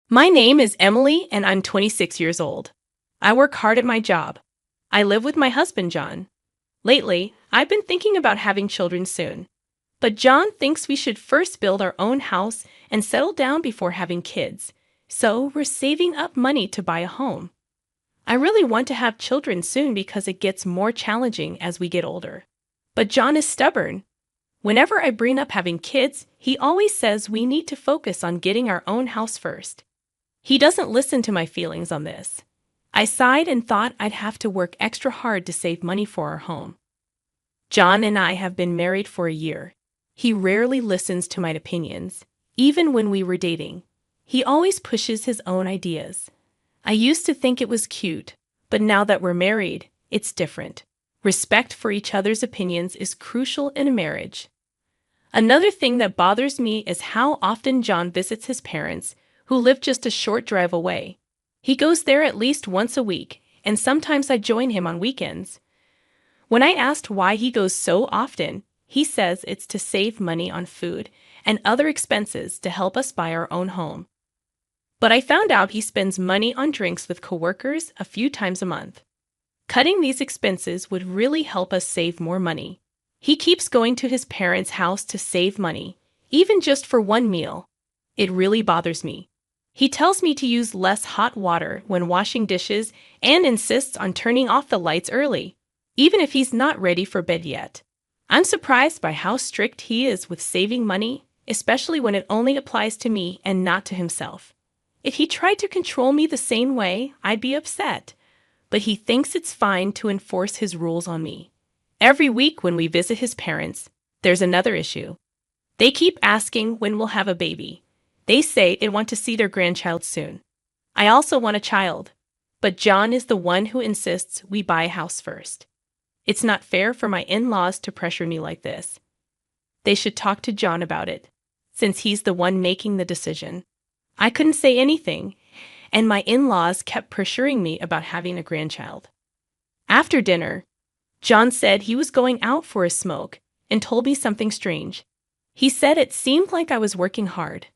My name is Emily and I'm 26 years old. I work hard at my job. I live with my husband, John. Lately, I've been thinking about having children soon. But John thinks we should first build our own house and settle down before having kids. So we're saving up money to buy a home. I really want to have children soon because it gets more challenging as we get older. But John is stubborn. Whenever I bring up having kids, he always says we need to focus on getting our own house first. He doesn't listen to my feelings on this. I sighed and thought I'd have to work extra hard to save money for our home. John and I have been married for a year. He rarely listens to my opinions, even when we were dating. He always pushes his own ideas. I used to think it was cute, but now that we're married, it's different. Respect for each other's opinions is crucial in a marriage. Another thing that bothers me is how often John visits his parents, who live just a short drive away. He goes there at least once a week, and sometimes I join him on weekends. When I asked why he goes so often, he says it's to save money on food and other expenses to help us buy our own home. But I found out he spends money on drinks with coworkers a few times a month. Cutting these expenses would really help us save more money. He keeps going to his parents' house to save money, even just for one meal. It really bothers me. He tells me to use less hot water when washing dishes and insists on turning off the lights early, even if he's not ready for bed yet. I'm surprised by how strict he is with saving money, especially when it only applies to me and not to himself. If he tried to control me the same way, I'd be upset. But he thinks it's fine to enforce his rules on me. Every week when we visit his parents, there's another issue. They keep asking when we'll have a baby. They say they want to see their grandchild soon. I also want a child, but John is the one who insists we buy a house first. It's not fair for my in-laws to pressure me like this. They should talk to John about it, since he's the one making the decision. I couldn't say anything, and my in-laws kept pressuring me about having a grandchild. After dinner, John said he was going out for a smoke and told me something strange. He said it seemed like I was working hard,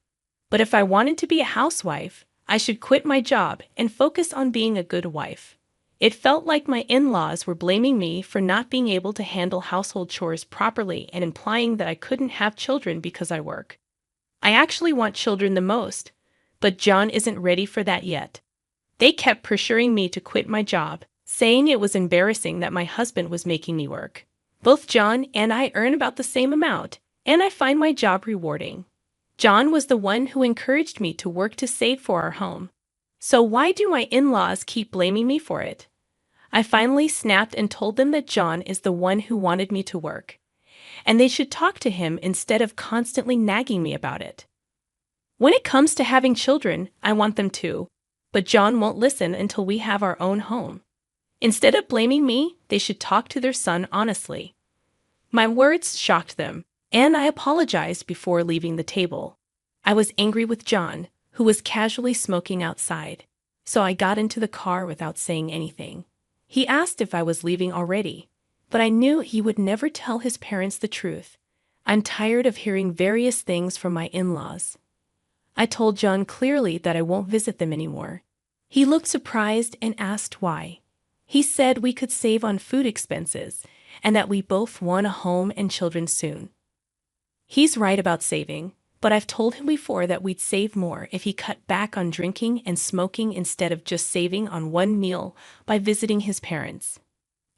but if I wanted to be a housewife, I should quit my job and focus on being a good wife. It felt like my in-laws were blaming me for not being able to handle household chores properly and implying that I couldn't have children because I work. I actually want children the most, but John isn't ready for that yet. They kept pressuring me to quit my job, saying it was embarrassing that my husband was making me work. Both John and I earn about the same amount, and I find my job rewarding. John was the one who encouraged me to work to save for our home. So why do my in-laws keep blaming me for it? I finally snapped and told them that John is the one who wanted me to work, and they should talk to him instead of constantly nagging me about it. When it comes to having children, I want them too, but John won't listen until we have our own home. Instead of blaming me, they should talk to their son honestly. My words shocked them, and I apologized before leaving the table. I was angry with John, who was casually smoking outside, so I got into the car without saying anything. He asked if I was leaving already, but I knew he would never tell his parents the truth. I'm tired of hearing various things from my in-laws. I told John clearly that I won't visit them anymore. He looked surprised and asked why. He said we could save on food expenses and that we both want a home and children soon. He's right about saving, but I've told him before that we'd save more if he cut back on drinking and smoking instead of just saving on one meal by visiting his parents.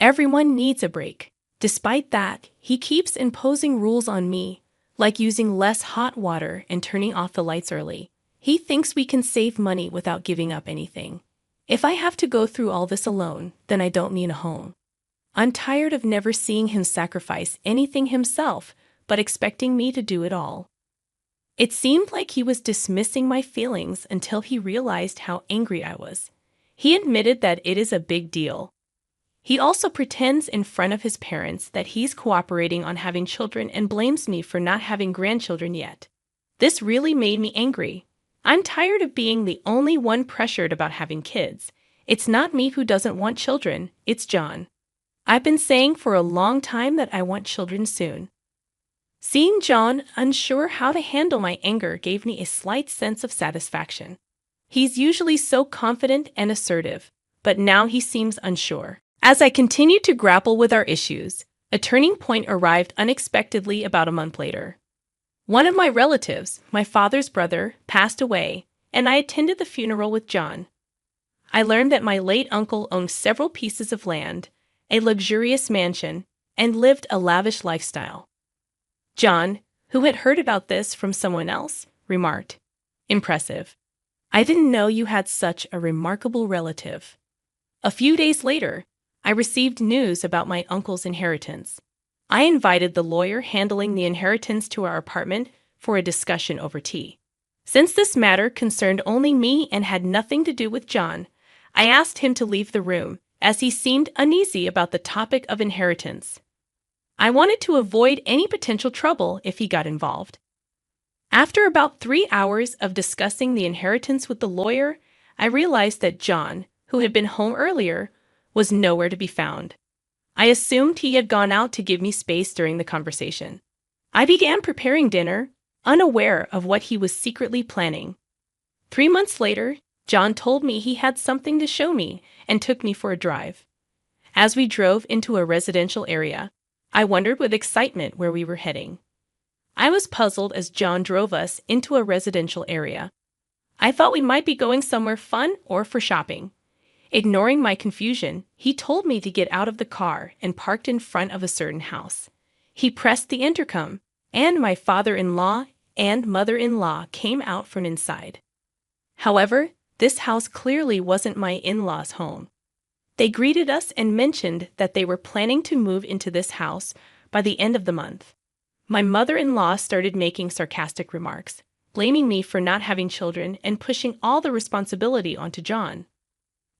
Everyone needs a break. Despite that, he keeps imposing rules on me, like using less hot water and turning off the lights early. He thinks we can save money without giving up anything. If I have to go through all this alone, then I don't need a home. I'm tired of never seeing him sacrifice anything himself, but expecting me to do it all. It seemed like he was dismissing my feelings until he realized how angry I was. He admitted that it is a big deal. He also pretends in front of his parents that he's cooperating on having children and blames me for not having grandchildren yet. This really made me angry. I'm tired of being the only one pressured about having kids. It's not me who doesn't want children, it's John. I've been saying for a long time that I want children soon. Seeing John unsure how to handle my anger gave me a slight sense of satisfaction. He's usually so confident and assertive, but now he seems unsure. As I continued to grapple with our issues, a turning point arrived unexpectedly about a month later. One of my relatives, my father's brother, passed away, and I attended the funeral with John. I learned that my late uncle owned several pieces of land, a luxurious mansion, and lived a lavish lifestyle. John, who had heard about this from someone else, remarked, "Impressive. I didn't know you had such a remarkable relative." A few days later, I received news about my uncle's inheritance. I invited the lawyer handling the inheritance to our apartment for a discussion over tea. Since this matter concerned only me and had nothing to do with John, I asked him to leave the room, as he seemed uneasy about the topic of inheritance. I wanted to avoid any potential trouble if he got involved. After about 3 hours of discussing the inheritance with the lawyer, I realized that John, who had been home earlier, was nowhere to be found. I assumed he had gone out to give me space during the conversation. I began preparing dinner, unaware of what he was secretly planning. 3 months later, John told me he had something to show me and took me for a drive. As we drove into a residential area, I wondered with excitement where we were heading. I was puzzled as John drove us into a residential area. I thought we might be going somewhere fun or for shopping. Ignoring my confusion, he told me to get out of the car and parked in front of a certain house. He pressed the intercom, and my father-in-law and mother-in-law came out from inside. However, this house clearly wasn't my in-laws' home. They greeted us and mentioned that they were planning to move into this house by the end of the month. My mother-in-law started making sarcastic remarks, blaming me for not having children and pushing all the responsibility onto John.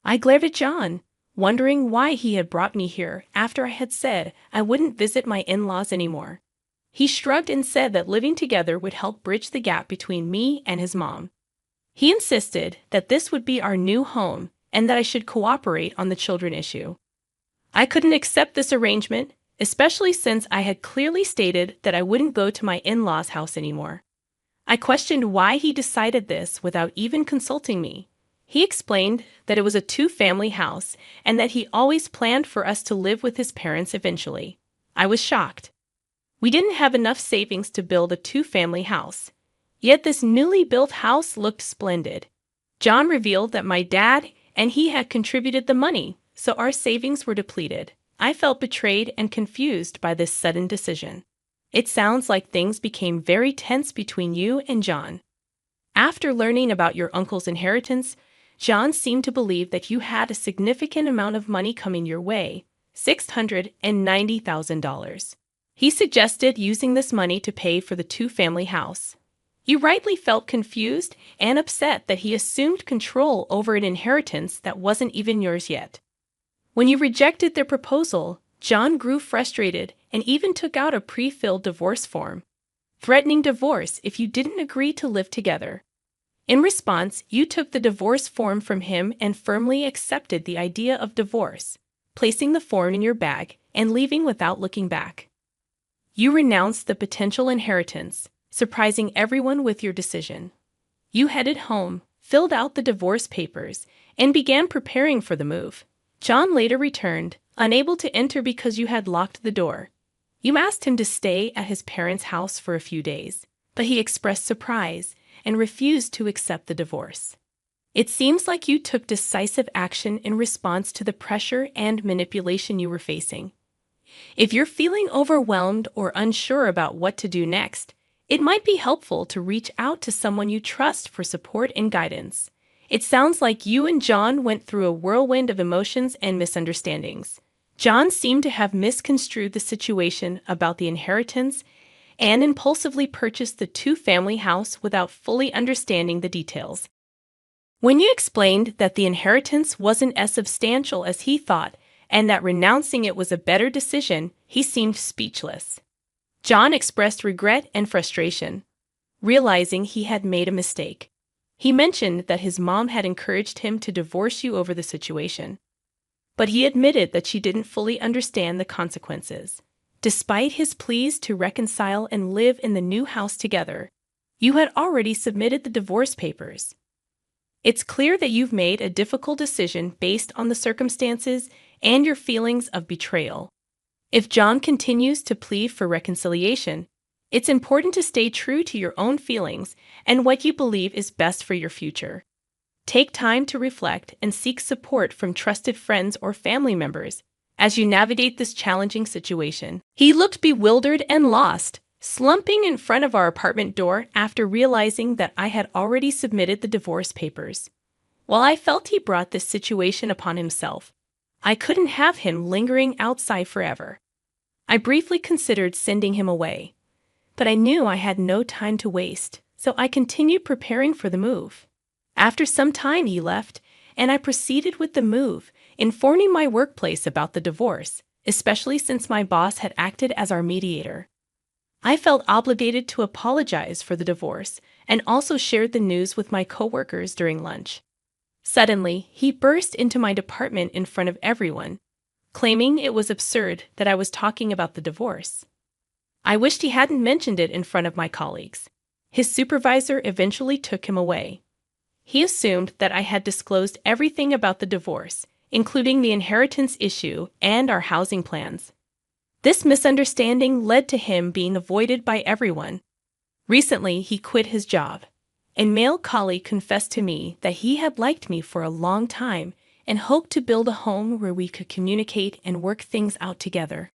I glared at John, wondering why he had brought me here after I had said I wouldn't visit my in-laws anymore. He shrugged and said that living together would help bridge the gap between me and his mom. He insisted that this would be our new home and that I should cooperate on the children issue. I couldn't accept this arrangement, especially since I had clearly stated that I wouldn't go to my in-laws' house anymore. I questioned why he decided this without even consulting me. He explained that it was a two-family house and that he always planned for us to live with his parents eventually. I was shocked. We didn't have enough savings to build a two-family house. Yet this newly built house looked splendid. John revealed that my dad and he had contributed the money, so our savings were depleted. I felt betrayed and confused by this sudden decision. It sounds like things became very tense between you and John. After learning about your uncle's inheritance, John seemed to believe that you had a significant amount of money coming your way, $690,000. He suggested using this money to pay for the two-family house. You rightly felt confused and upset that he assumed control over an inheritance that wasn't even yours yet. When you rejected their proposal, John grew frustrated and even took out a pre-filled divorce form, threatening divorce if you didn't agree to live together. In response, you took the divorce form from him and firmly accepted the idea of divorce, placing the form in your bag and leaving without looking back. You renounced the potential inheritance, surprising everyone with your decision. You headed home, filled out the divorce papers, and began preparing for the move. John later returned, unable to enter because you had locked the door. You asked him to stay at his parents' house for a few days, but he expressed surprise and refused to accept the divorce. It seems like you took decisive action in response to the pressure and manipulation you were facing. If you're feeling overwhelmed or unsure about what to do next, it might be helpful to reach out to someone you trust for support and guidance. It sounds like you and John went through a whirlwind of emotions and misunderstandings. John seemed to have misconstrued the situation about the inheritance and impulsively purchased the two-family house without fully understanding the details. When you explained that the inheritance wasn't as substantial as he thought and that renouncing it was a better decision, he seemed speechless. John expressed regret and frustration, realizing he had made a mistake. He mentioned that his mom had encouraged him to divorce you over the situation, but he admitted that she didn't fully understand the consequences. Despite his pleas to reconcile and live in the new house together, you had already submitted the divorce papers. It's clear that you've made a difficult decision based on the circumstances and your feelings of betrayal. If John continues to plead for reconciliation, it's important to stay true to your own feelings and what you believe is best for your future. Take time to reflect and seek support from trusted friends or family members as you navigate this challenging situation. He looked bewildered and lost, slumping in front of our apartment door after realizing that I had already submitted the divorce papers. While I felt he brought this situation upon himself, I couldn't have him lingering outside forever. I briefly considered sending him away, but I knew I had no time to waste, so I continued preparing for the move. After some time, he left, and I proceeded with the move, informing my workplace about the divorce, especially since my boss had acted as our mediator. I felt obligated to apologize for the divorce and also shared the news with my coworkers during lunch. Suddenly, he burst into my department in front of everyone, claiming it was absurd that I was talking about the divorce. I wished he hadn't mentioned it in front of my colleagues. His supervisor eventually took him away. He assumed that I had disclosed everything about the divorce, including the inheritance issue and our housing plans. This misunderstanding led to him being avoided by everyone. Recently, he quit his job. A male colleague confessed to me that he had liked me for a long time and hoped to build a home where we could communicate and work things out together.